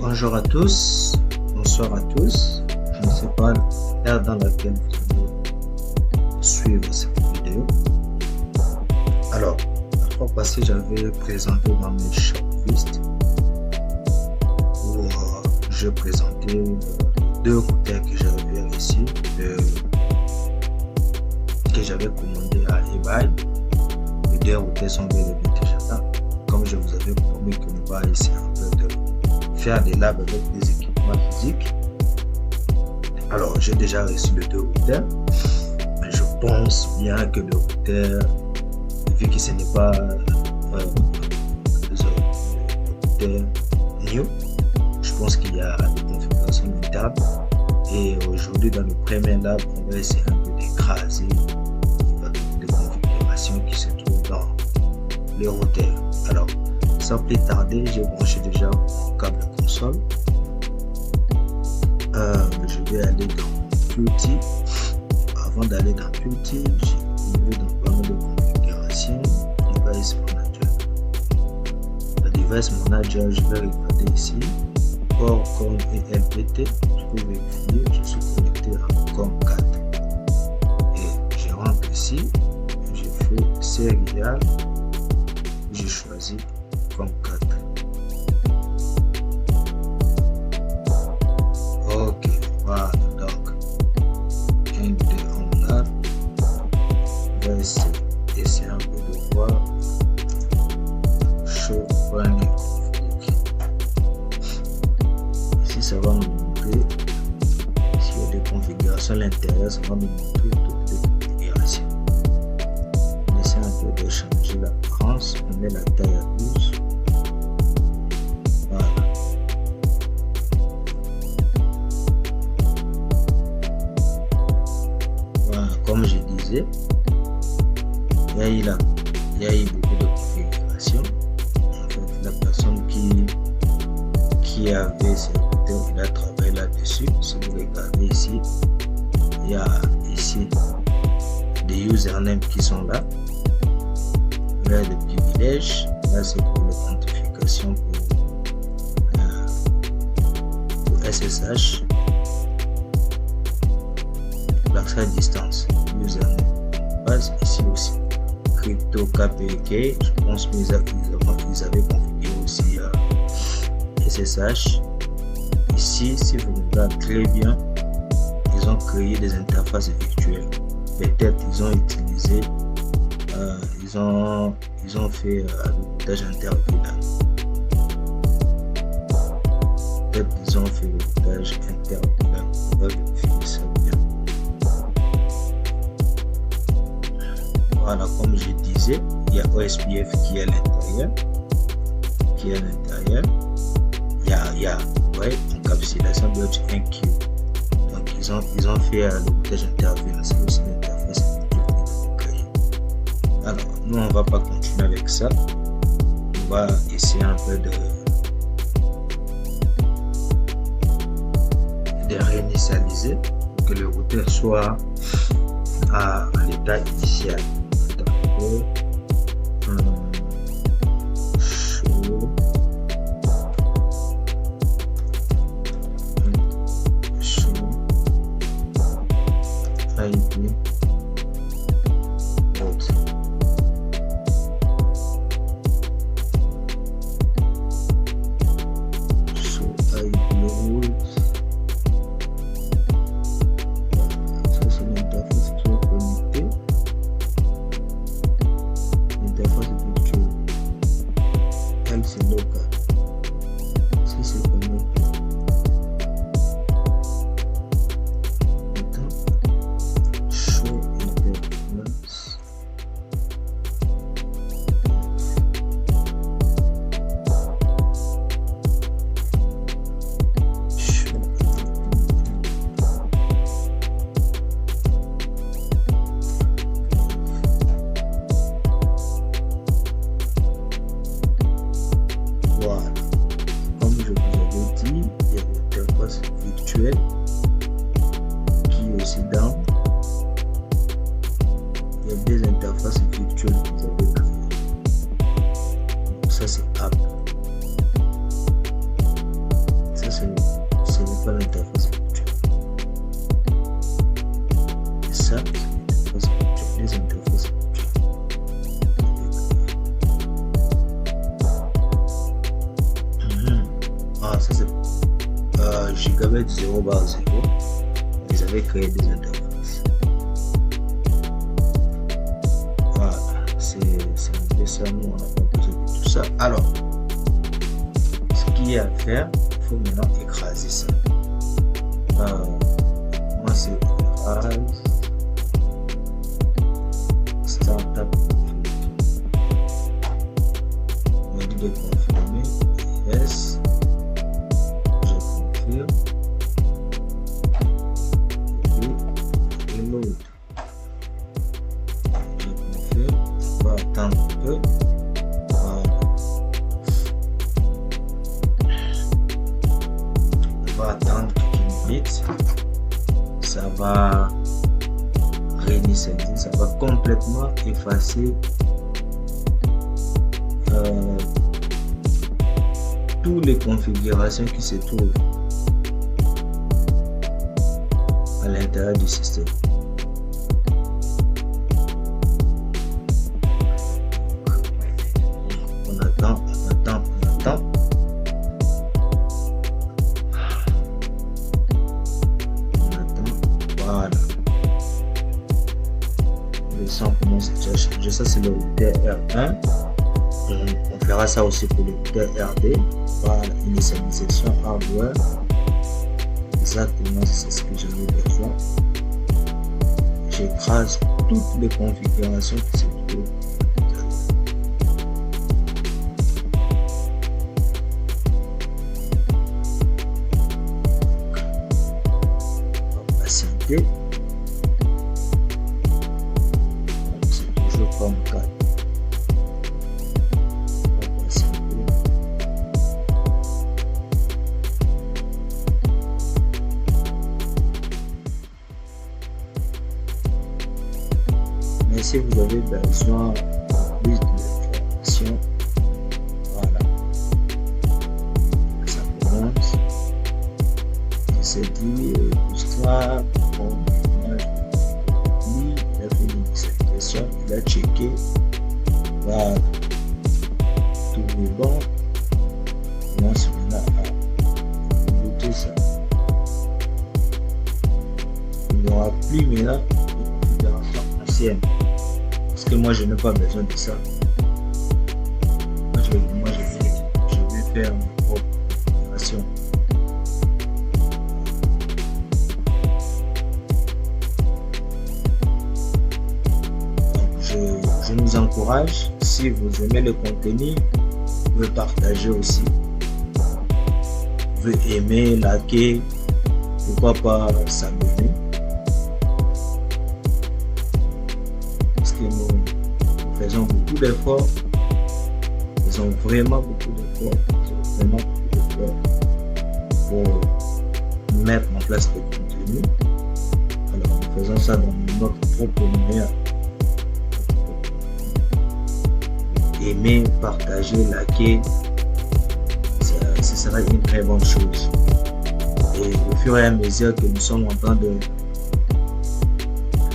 Bonjour à tous, bonsoir à tous. Je ne sais pas l'ère dans laquelle vous allez suivre cette vidéo. Alors, la fois passée, j'avais présenté dans mes shortlists où je présentais deux écouteurs que j'avais réussi, que j'avais commandé à eBay. Les deux écouteurs sont bel et bien déjà là. Comme je vous avais promis que nous va essayer un peu de faire des labs avec des équipements physiques. Alors, j'ai déjà reçu les deux écouteurs, mais je pense bien que le écouteur, vu que ce n'est pas l'écouteur new, je pense qu'il y a des configurations internes. Et aujourd'hui, dans le premier lab, on va essayer un peu d'écraser les configurations qui se trouvent dans les routeurs. Alors, sans plus tarder, j'ai branché déjà mon câble console. Je vais aller dans Qt. Avant d'aller dans Qt, je vais dans panneau de configuration, Device Manager. Le Device Manager, je vais regarder ici, port COM et LPT. Je peux vérifier, je suis connecté à COM 4. Et je rentre ici, je fais serial, je choisis COM 4. Ok, voilà, donc 1, 2, on a. On va essayer un peu de voir. Show running config. Ici, ça va nous montrer s'il y a des configurations à l'intérieur, ça va nous montrer toutes les configurations. On essaie un peu de changer l'apparence, on met la taille à 12. Voilà. Voilà, comme je disais, il y a eu beaucoup de configurations. En fait, la personne qui avait ces écouteurs, il a travaillé là-dessus. Si vous regardez ici, il y a ici des usernames qui sont là. Là, des privilèges. Là, c'est pour l'authentification pour SSH. L'accès à distance. Username. Base ici aussi. Crypto KPK. Je pense qu'ils avaient configuré aussi SSH. Ici, si vous regardez très bien, ils ont créé des interfaces virtuelles. Peut-être ils ont utilisé, ils ont fait le routage interVLAN. Peut-être ils ont fait le routage interVLAN. On va vérifier ça bien. Voilà, comme je disais, il y a OSPF qui est à l'intérieur. Il y a ouais, encapsulation de HNQ. Donc ils ont fait le routage interVLAN. C'est aussi l'interface créée. Alors, nous on va pas continuer avec ça. On va essayer un peu de réinitialiser pour que le routeur soit à l'état initial. Qui est aussi dans. Il y a des interfaces virtuelles que vous avez créées. Ça c'est Apple. Ah, ça c'est Gigabyte 0/0. Ils avaient créé des interfaces. Voilà, c'est un peu ça. Nous, on n'a pas besoin de tout ça. Alors, ce qu'il y a à faire, il faut maintenant écraser ça. Moi, c'est écrase. Startup. On va dire de confirmer. Yes. Je confirme. Et reload. Je confirme. On va attendre un peu. Voilà. On va attendre quelques minutes. Ça va réinitialiser, ça va complètement effacer toutes les configurations qui se trouvent à l'intérieur du système. On attend. Voilà. Le son commence déjà à changer. Ça, c'est le routeur R1. On fera ça aussi pour le routeur RD. Voilà, initialisation hardware. Exactement, c'est ce que j'avais besoin. J'écrase toutes les configurations qui se trouvent. Patienter. C'est toujours comme ça. Mais si vous avez besoin de plus d'informations, voilà, ça commence. C'est dit histoire, bon, moi il a fait l'initialisation, il a checké, voilà, tout est bon. On commence maintenant à noter ça. Il n'y aura plus maintenant de configuration ancienne. Parce que moi je n'ai pas besoin de ça. Moi je vais faire mes propres configurations. Je nous encourage, si vous aimez le contenu, vous pouvez partager aussi. Vous pouvez aimer, liker, pourquoi pas s'abonner. Parce que nous faisons beaucoup d'efforts. Nous faisons vraiment beaucoup d'efforts. Pour mettre en place le contenu. Alors nous faisons ça dans notre propre manière. Aimer, partager, liker, ce sera une très bonne chose. Et au fur et à mesure que nous sommes en train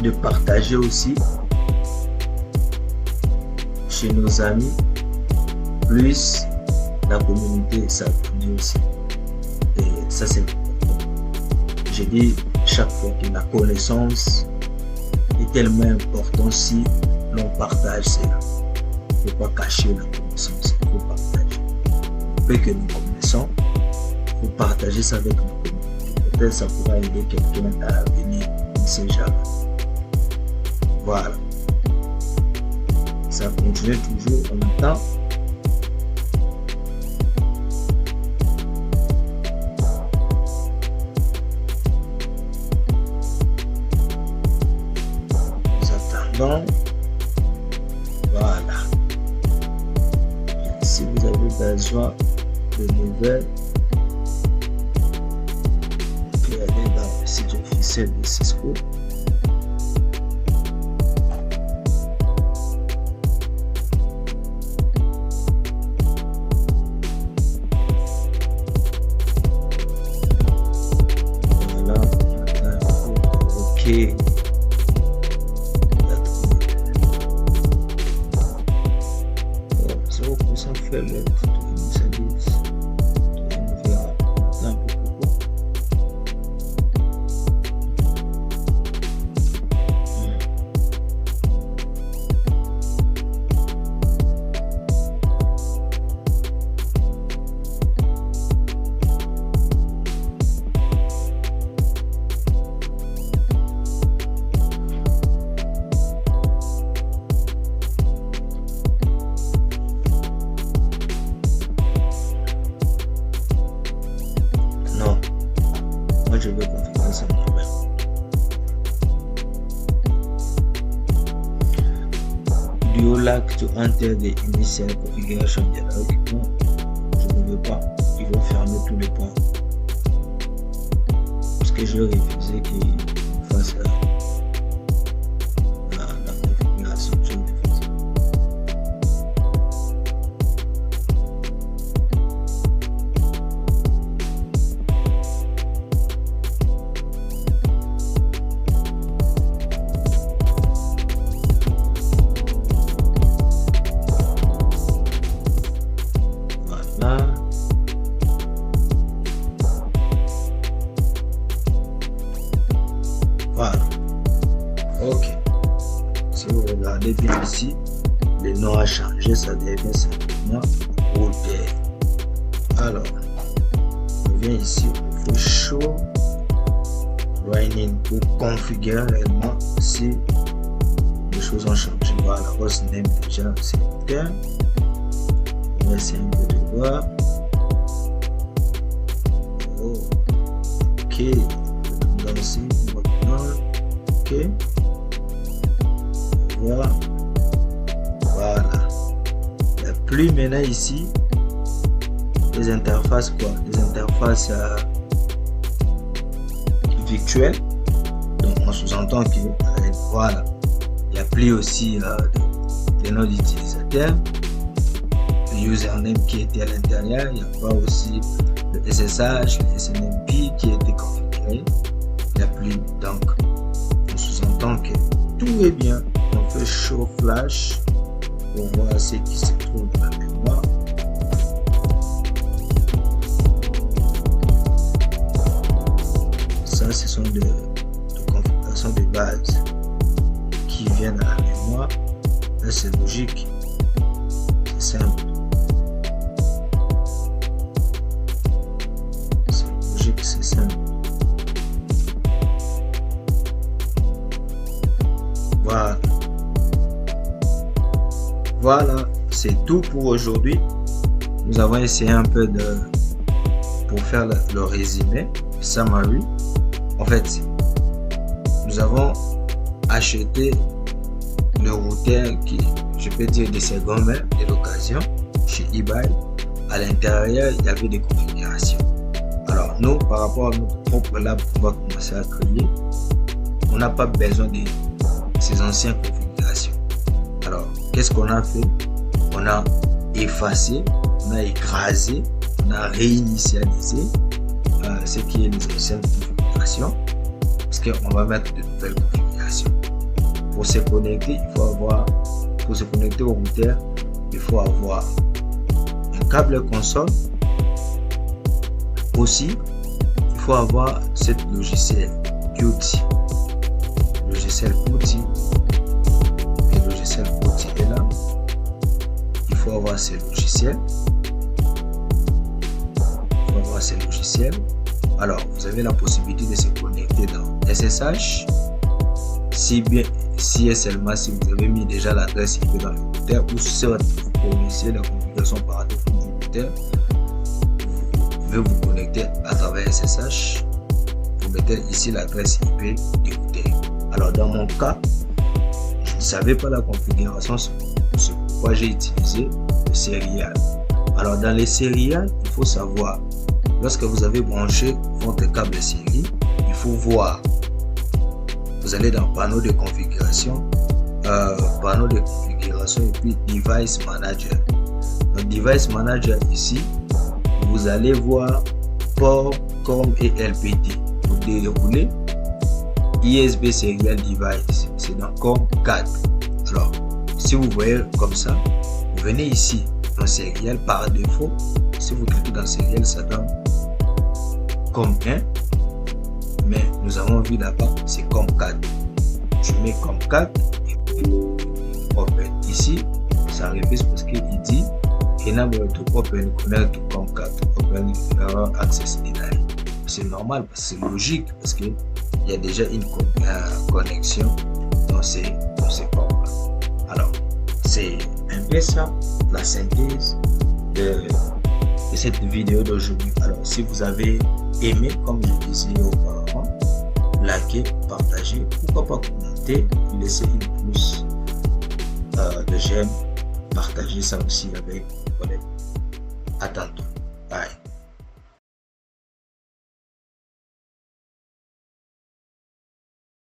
de partager aussi chez nos amis, plus la communauté s'agrandit aussi. Et ça c'est important. Je dis chaque fois que la connaissance est tellement importante si l'on partage cela. Il ne faut pas cacher la connaissance, il faut partager. Dès que nous connaissons, il faut partager ça avec nos communautés. Peut-être ça pourra aider quelqu'un à venir, on ne sait jamais. Voilà. Ça continue toujours en même temps. Nous attendons. Voilà. Si vous avez besoin de nouvelles, vous pouvez aller dans le site officiel de Cisco. Voilà, ok. Faire le je vais configurer ça moi-même. Do you like to enter the initial configuration dialog? Non, je ne veux pas. Ils vont fermer tous les points. Parce que je leur ai refusé qu'ils fassent la configuration. Je le refuse. Voilà. Ok. Si vous regardez bien ici, le nom a changé, ça devient simplement router. Alors, on vient ici, on fait show running pour configurer réellement si les choses ont changé. Voilà, hostname déjà c'est router. On va essayer un peu de voir. Oh. Ok. Ici, ok, voilà, il n'y a plus maintenant ici les interfaces les interfaces virtuelles, donc on sous-entend que voilà, il n'y a plus aussi les noms d'utilisateurs, le username qui était à l'intérieur, il n'y a pas aussi le SSH, le SNMP qui était configuré. Il n'y a plus, donc on sous-entend que tout est bien. On fait show flash pour voir ce qui se trouve dans la mémoire. Ça, ce sont des configurations de base qui viennent à la mémoire. Là, c'est logique, c'est simple. C'est logique, c'est simple. Voilà, c'est tout pour aujourd'hui. Nous avons essayé un peu pour faire le résumé, summary. En fait, nous avons acheté le routeur qui, je peux dire, de seconde main, de l'occasion, chez eBay. À l'intérieur, il y avait des configurations. Alors, nous, par rapport à notre propre lab qu'on va commencer à créer, on n'a pas besoin de ces anciennes configurations. Alors, qu'est-ce qu'on a fait? On a effacé, on a écrasé, on a réinitialisé ce qui est les anciennes configurations, parce qu'on va mettre de nouvelles configurations. Pour se connecter, pour se connecter au routeur, il faut avoir un câble console. Aussi, il faut avoir cette logiciel Qt. Logiciel Qt. Le logiciel Qt est là. Il faut avoir ces logiciels. Alors, vous avez la possibilité de se connecter dans SSH. Si seulement si vous avez mis déjà l'adresse IP dans le routeur, ou si vous connaissez la configuration par défaut du routeur, vous pouvez vous connecter à travers SSH. Vous mettez ici l'adresse IP du routeur. Alors, dans mon cas, je ne savais pas la configuration, c'est pourquoi j'ai utilisé le serial. Alors, dans les serial, il faut savoir, lorsque vous avez branché votre câble série, il faut voir. Vous allez dans panneau de configuration, et puis device manager. Dans device manager ici, vous allez voir port, COM et LPD. Pour dérouler ISB serial device, c'est dans COM 4. Alors, si vous voyez comme ça, vous venez ici dans serial par défaut. Si vous cliquez dans serial, ça donne COM 1. Mais nous avons vu là-bas, c'est COM 4. Je mets COM 4 et puis open. Ici, ça répète parce qu'il dit enable to open connect to COM 4 open error access denied. C'est normal, c'est logique parce qu'il y a déjà une connexion dans ces ports-là. Alors, c'est un peu ça la synthèse de cette vidéo d'aujourd'hui. Alors, si vous avez aimé, comme je disais auparavant, likez, partagez, pourquoi pas commenter, laissez une pouce de j'aime, partagez ça aussi avec vos collègues. À tantôt.